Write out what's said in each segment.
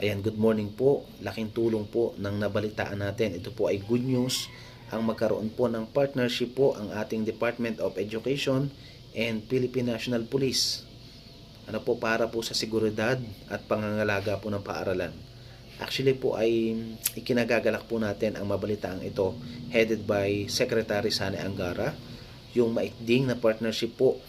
Ayan, good morning po. Laking tulong po ng nabalitaan natin. Ito po ay good news. Ang magkaroon po ng partnership po ang ating Department of Education and Philippine National Police. Ano po, para po sa seguridad at pangangalaga po ng paaralan. Actually po ay ikinagagalak po natin ang mabalitaang ito headed by Secretary Sani Angara, yung maikding na partnership po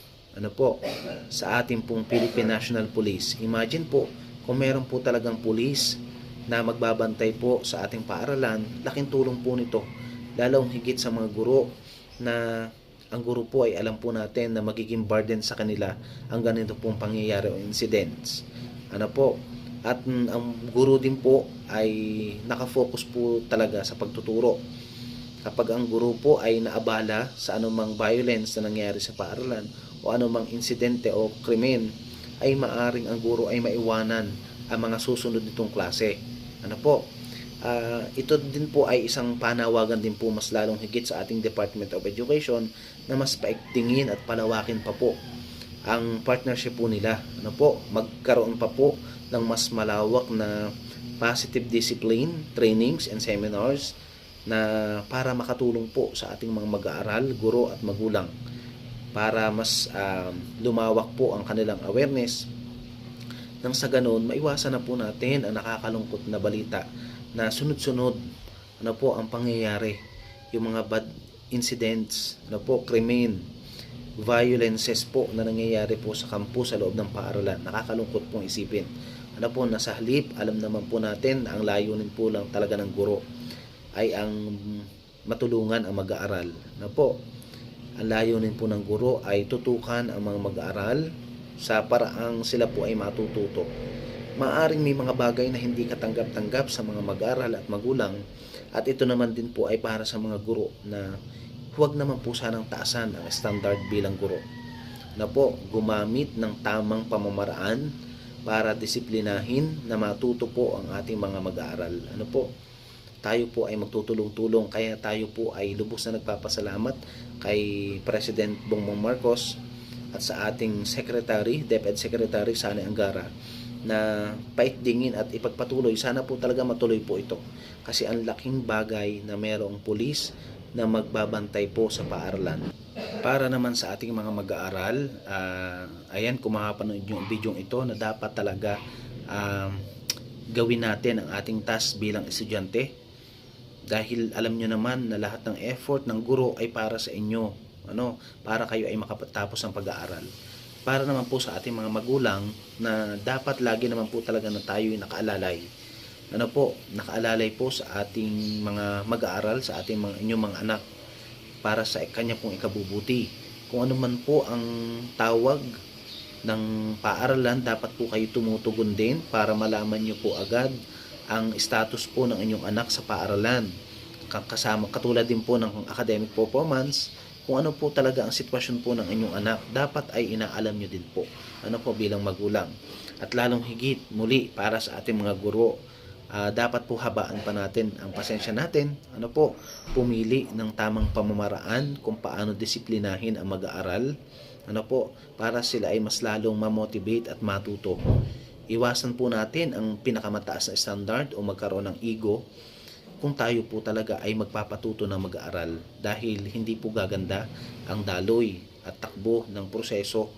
sa ating pong Philippine National Police. Imagine po kung meron po talagang police na magbabantay po sa ating paaralan, laking tulong po nito, lalong higit sa mga guro na ang guro po ay alam po natin na magiging burden sa kanila ang ganito pong pangyayari o incidents. At ang guro din po ay nakafocus po talaga sa pagtuturo. Kapag ang guro po ay naabala sa anumang violence na nangyari sa paaralan o anumang insidente o krimen, ay maaring ang guro ay maiwanan ang mga susunod nitong klase. Ito din po ay isang panawagan din po mas lalong higit sa ating Department of Education na mas paigtingin at palawakin pa po ang partnership po nila. Magkaroon pa po ng mas malawak na positive discipline trainings and seminars na para makatulong po sa ating mga mag-aaral, guro at magulang para mas lumawak po ang kanilang awareness nang sa ganon maiwasan na po natin ang nakakalungkot na balita na sunod-sunod ang pangyayari, yung mga bad incidents, krimen, violences po na nangyayari po sa campus sa loob ng paaralan. Nakakalungkot pong isipin. Nasa halip, alam naman po natin na ang layunin po lang talaga ng guro ay ang matulungan ang mag-aaral. Ang layunin po ng guro ay tutukan ang mga mag-aaral sa paraang sila po ay matututo. Maaring may mga bagay na hindi katanggap-tanggap sa mga mag-aaral at magulang, at ito naman din po ay para sa mga guro na huwag naman po sanang taasan ang standard bilang guro. Gumamit ng tamang pamamaraan para disiplinahin na matuto po ang ating mga mag-aaral. Tayo po ay magtutulong-tulong, kaya tayo po ay lubos na nagpapasalamat kay President Bongbong Marcos at sa ating Secretary, DepEd Secretary Sani Angara na paigtingin at ipagpatuloy. Sana po talaga matuloy po ito kasi ang laking bagay na mayroong pulis na magbabantay po sa paaralan. Para naman sa ating mga mag-aaral, ayan, kung makapanood yung video ito na dapat talaga gawin natin ang ating task bilang estudyante, dahil alam nyo naman na lahat ng effort ng guro ay para sa inyo, para kayo ay makapatapos ng pag-aaral. Para naman po sa ating mga magulang na dapat lagi naman po talaga na tayo ay nakaalalay. Nakaalalay po sa ating mga mag-aaral, sa ating inyong mga anak, para sa kanya pong ikabubuti. Kung ano man po ang tawag ng paaralan, dapat po kayo tumutugon din para malaman nyo po agad ang status po ng inyong anak sa paaralan. Kasama, katulad din po ng academic performance, kung ano po talaga ang sitwasyon po ng inyong anak, dapat ay inaalam nyo din po bilang magulang. At lalong higit muli para sa ating mga guro, dapat po habaan pa natin ang pasensya natin, pumili ng tamang pamamaraan kung paano disiplinahin ang mag-aaral, para sila ay mas lalong ma-motivate at matuto. Iwasan po natin ang pinakamataas na standard o magkaroon ng ego kung tayo po talaga ay magpapatuto ng mag-aaral, dahil hindi po gaganda ang daloy at takbo ng proseso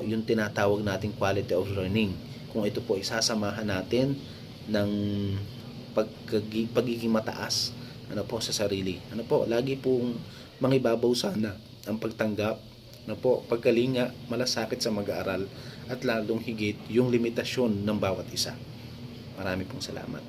yung tinatawag nating quality of learning kung ito po isasamahan natin ng pagiging mataas sa sarili. Lagi pong mangibabaw sana ang pagtanggap, pagkalinga, malasakit sa mag-aaral, at lalong higit yung limitasyon ng bawat isa. Marami pong salamat.